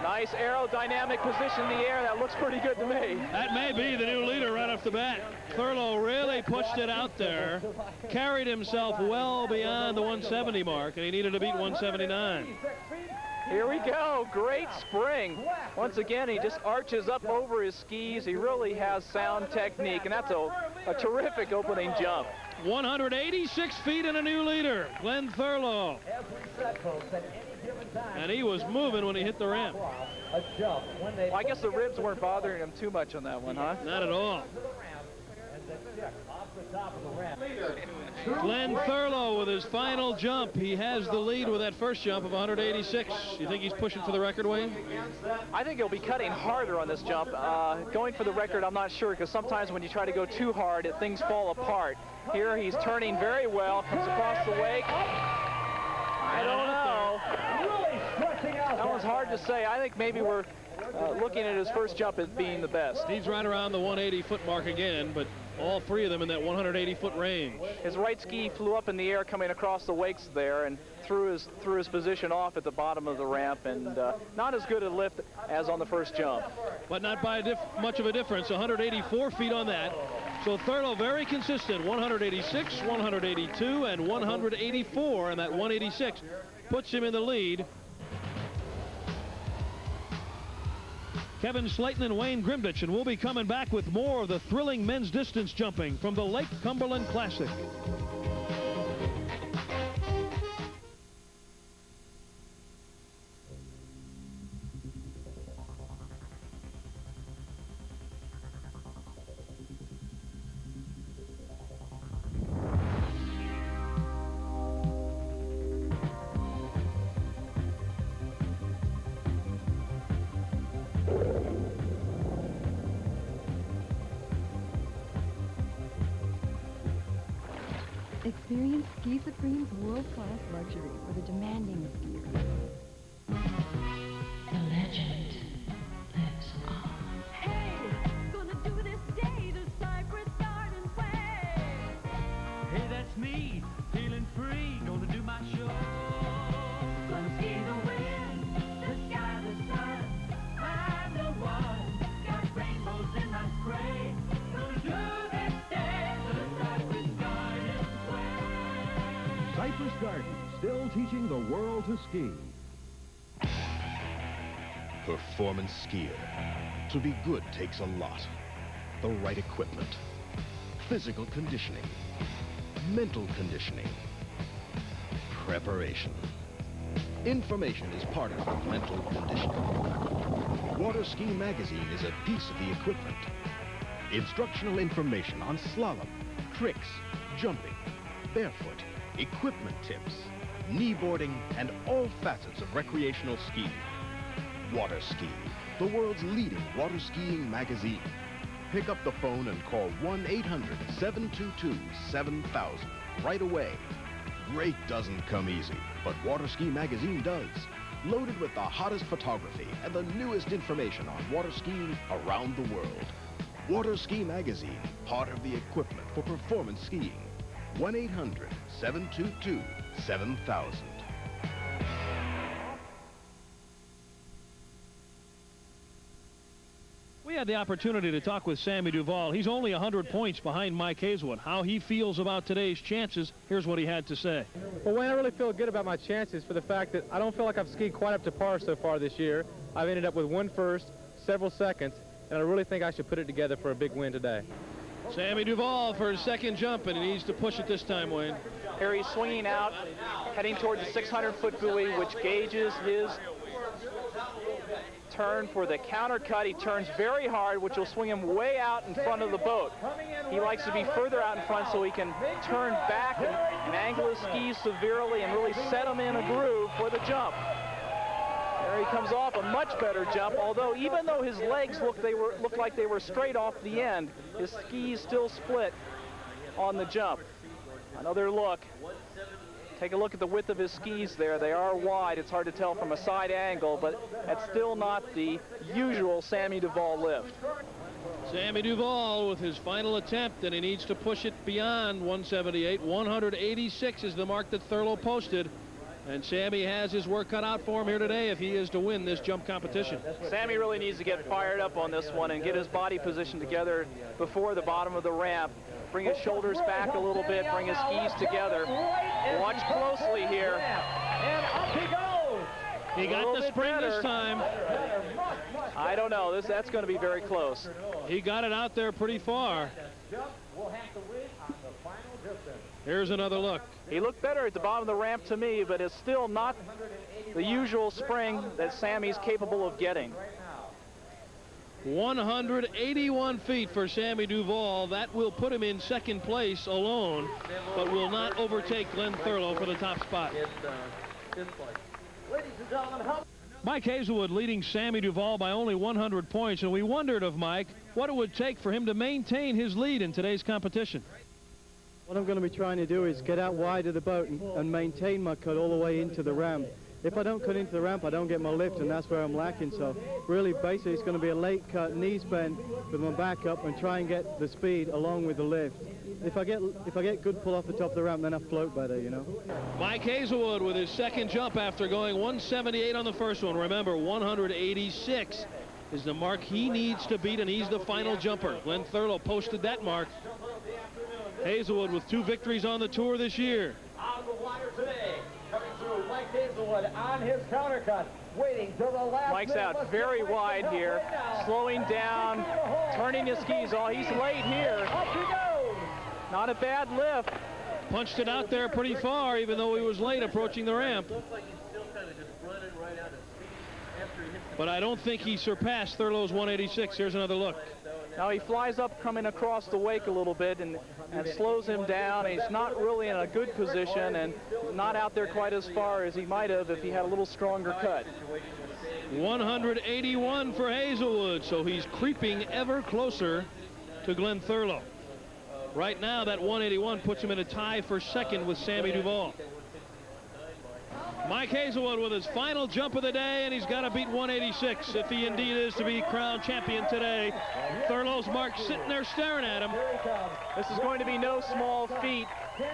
Nice aerodynamic position in the air. That looks pretty good to me.
That may be the new leader right off the bat. Thurlow really pushed it out there, carried himself well beyond the 170 mark, and he needed to beat 179.
Here we go. Great spring. Once again, he just arches up over his skis. He really has sound technique, and that's a terrific opening jump.
186 feet and a new leader, Glenn Thurlow. And he was moving when he hit the ramp.
Well, I guess the ribs weren't bothering him too much on that one, huh?
Not at all. Glenn Thurlow with his final jump. He has the lead with that first jump of 186. You think he's pushing for the record, Wayne?
I think he'll be cutting harder on this jump. Going for the record, I'm not sure, because sometimes when you try to go too hard, things fall apart. Here he's turning very well, comes across the wake. I don't know. That was hard to say. I think maybe we're looking at his first jump as being the best.
He's right around the 180-foot mark again, but all 3 of them in that 180-foot range.
His right ski flew up in the air coming across the wakes there and threw his position off at the bottom of the ramp, and not as good a lift as on the first jump.
But not by much of a difference, 184 feet on that. So Thurlow very consistent, 186, 182, and 184, and that 186 puts him in the lead. Kevin Slayton and Wayne Grimdich, and we'll be coming back with more of the thrilling men's distance jumping from the Lake Cumberland Classic.
Experience Ski Supreme's world-class luxury for the demanding skier.
The legend lives on.
Hey, gonna do this day the Cypress Gardens way. Hey, that's me, feeling free, gonna do my show. Gonna see the wind, the sky, the sun. I'm the one, got rainbows in my spray. Gonna do this day the Cypress Gardens way.
Cypress Gardens, still teaching the world to ski.
Performance skier. To be good takes a lot. The right equipment, physical conditioning, mental conditioning, preparation. Information is part of the mental conditioning. Water Ski Magazine is a piece of the equipment. Instructional information on slalom, tricks, jumping, barefoot, equipment tips, kneeboarding, and all facets of recreational skiing. Water Ski, the world's leading water skiing magazine. Pick up the phone and call 1-800-722-7000 right away. Great doesn't come easy, but Water Ski Magazine does. Loaded with the hottest photography and the newest information on water skiing around the world. Water Ski Magazine, part of the equipment for performance skiing. 1-800-722-7000.
We had the opportunity to talk with Sammy Duvall. He's only 100 points behind Mike Hazelwood. How he feels about today's chances, here's what he had to say.
Well, Wayne, I really feel good about my chances for the fact that I don't feel like I've skied quite up to par so far this year. I've ended up with 1 first, several seconds, and I really think I should put it together for a big win today.
Sammy Duvall for his second jump, and he needs to push it this time, Wayne.
Here he's swinging out, heading towards the 600-foot buoy, which gauges his turn for the counter cut. He turns very hard, which will swing him way out in front of the boat. He likes to be further out in front so he can turn back and angle his skis severely and really set them in a groove for the jump. There he comes off a much better jump, although even though his legs looked like they were straight off the end, his skis still split on the jump. Another look. Take a look at the width of his skis there. They are wide. It's hard to tell from a side angle, but that's still not the usual Sammy Duvall lift.
Sammy Duvall with his final attempt, and he needs to push it beyond 178. 186 is the mark that Thurlow posted. And Sammy has his work cut out for him here today if he is to win this jump competition.
Sammy really needs to get fired up on this one and get his body positioned together before the bottom of the ramp. Bring his shoulders back a little bit, bring his skis together. Watch closely here.
And up he goes.
He got the spring this time.
I don't know. That's going to be very close.
He got it out there pretty far. Here's another look.
He looked better at the bottom of the ramp to me, but it's still not the usual spring that Sammy's capable of getting.
181 feet for Sammy Duvall. That will put him in second place alone, but will not overtake Glenn Thurlow for the top spot. Mike Hazelwood leading Sammy Duvall by only 100 points, and we wondered of Mike what it would take for him to maintain his lead in today's competition.
What I'm going to be trying to do is get out wide of the boat and maintain my cut all the way into the ramp. If I don't cut into the ramp, I don't get my lift, and that's where I'm lacking. So really, basically, it's going to be a late cut, knees bent with my back up, and try and get the speed along with the lift. If I get good pull off the top of the ramp, then I float better, you know.
Mike Hazelwood with his second jump after going 178 on the first one. Remember, 186 is the mark he needs to beat, and he's the final jumper. Glenn Thurlow posted that mark. Hazelwood with 2 victories on the tour this year.
On the water today, coming through Mike Hazelwood on his counter cut, waiting till the last
Mike's out very wide here, slowing down, turning his skis off. He's late here.
Up he goes.
Not a bad lift.
Punched it out there pretty far, even though he was late approaching the ramp. But I don't think he surpassed Thurlow's 186. Here's another look.
Now he flies up coming across the wake a little bit and slows him down. He's not really in a good position and not out there quite as far as he might have if he had a little stronger cut.
181 for Hazelwood, so he's creeping ever closer to Glenn Thurlow. Right now, that 181 puts him in a tie for second with Sammy Duvall. Mike Hazelwood with his final jump of the day, and he's got to beat 186 if he indeed is to be crowned champion today. Thurlow's mark sitting there staring at him.
This is going to be no small feat.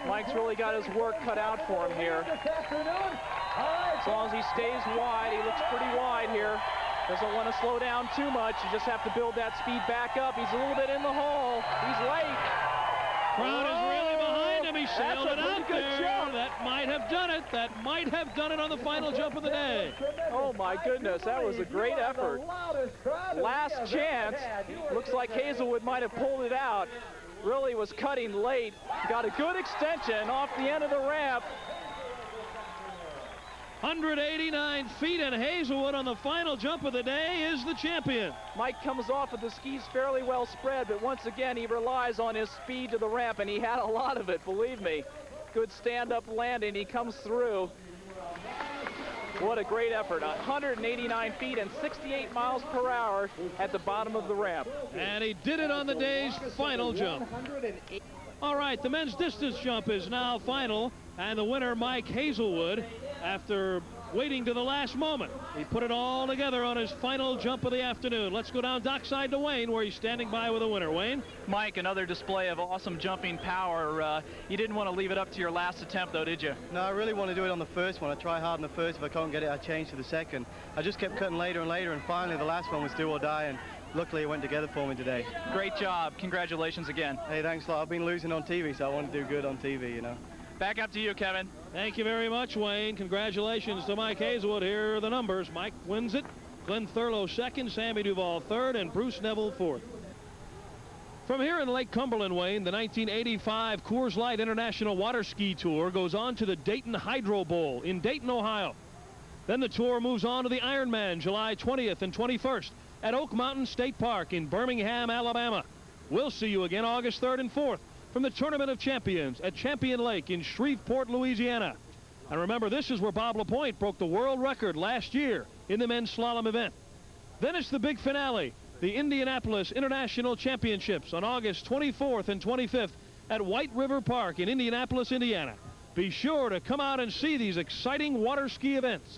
Mike's really got his work cut out for him here. As long as he stays wide, he looks pretty wide here. Doesn't want to slow down too much. You just have to build that speed back up. He's a little bit in the hole. He's late.
Crowd is really behind him. He sailed it out there.
Jump.
That might have done it. That might have done it on the final jump of the day.
Oh my goodness, that was a great effort. Last chance. Looks like Hazelwood might have pulled it out. Really was cutting late. Got a good extension off the end of the ramp.
189 feet, and Hazelwood on the final jump of the day is the champion.
Mike comes off with the skis fairly well spread, but once again he relies on his speed to the ramp, and he had a lot of it, believe me. Good stand-up landing, he comes through. What a great effort. 189 feet and 68 miles per hour at the bottom of the ramp.
And he did it on the day's final jump. All right, the men's distance jump is now final, and the winner, Mike Hazelwood, after waiting to the last moment, he put it all together on his final jump of the afternoon. Let's go down dockside to Wayne, where he's standing by with a winner. Wayne?
Mike, another display of awesome jumping power. You didn't want to leave it up to your last attempt, though, did you?
No, I really want to do it on the first one. I try hard on the first. If I can't get it, I change to the second. I just kept cutting later and later, and finally the last one was do or die, and luckily it went together for me today.
Great job. Congratulations again.
Hey, thanks a lot. I've been losing on TV, so I want to do good on TV, you know.
Back up to you, Kevin.
Thank you very much, Wayne. Congratulations to Mike Hazelwood. Here are the numbers. Mike wins it. Glenn Thurlow second, Sammy Duvall third, and Bruce Neville fourth. From here in Lake Cumberland, Wayne, the 1985 Coors Light International Water Ski Tour goes on to the Dayton Hydro Bowl in Dayton, Ohio. Then the tour moves on to the Ironman July 20th and 21st at Oak Mountain State Park in Birmingham, Alabama. We'll see you again August 3rd and 4th from the Tournament of Champions at Champion Lake in Shreveport, Louisiana. And remember, this is where Bob LaPointe broke the world record last year in the men's slalom event. Then it's the big finale, the Indianapolis International Championships on August 24th and 25th at White River Park in Indianapolis, Indiana. Be sure to come out and see these exciting water ski events.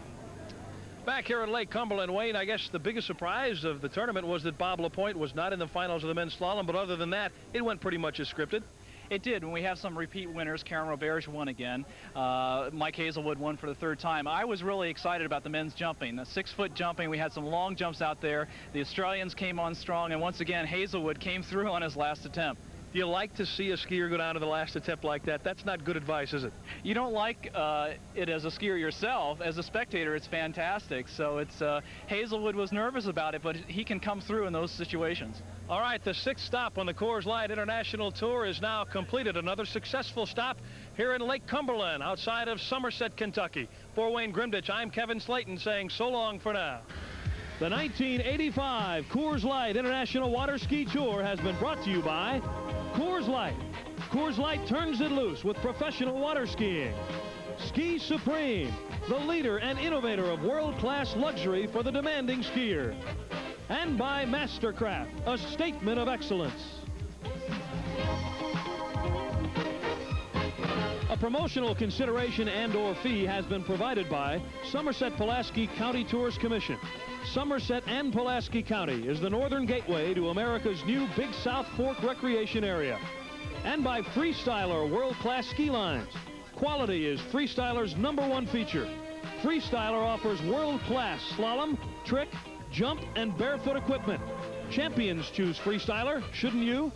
Back here at Lake Cumberland, Wayne, I guess the biggest surprise of the tournament was that Bob LaPointe was not in the finals of the men's slalom, but other than that, it went pretty much as scripted.
It did, and we have some repeat winners. Karen Roberge won again. Mike Hazelwood won for the third time. I was really excited about the men's jumping. The 6-foot jumping, we had some long jumps out there. The Australians came on strong, and once again, Hazelwood came through on his last attempt.
Do you like to see a skier go down to the last attempt like that? That's not good advice, is it?
You don't like it as a skier yourself. As a spectator, it's fantastic. So it's Hazelwood was nervous about it, but he can come through in those situations.
All right, the 6th stop on the Coors Light International Tour is now completed. Another successful stop here in Lake Cumberland, outside of Somerset, Kentucky. For Wayne Grimditch, I'm Kevin Slayton saying so long for now. The 1985 Coors Light International Water Ski Tour has been brought to you by Coors Light. Coors Light turns it loose with professional water skiing. Ski Supreme, the leader and innovator of world-class luxury for the demanding skier. And by Mastercraft, a statement of excellence. A promotional consideration and/or fee has been provided by Somerset-Pulaski County Tours Commission. Somerset and Pulaski County is the northern gateway to America's new Big South Fork recreation area. And by Freestyler world-class ski lines. Quality is Freestyler's #1 feature. Freestyler offers world-class slalom, trick, jump, and barefoot equipment. Champions choose Freestyler, shouldn't you?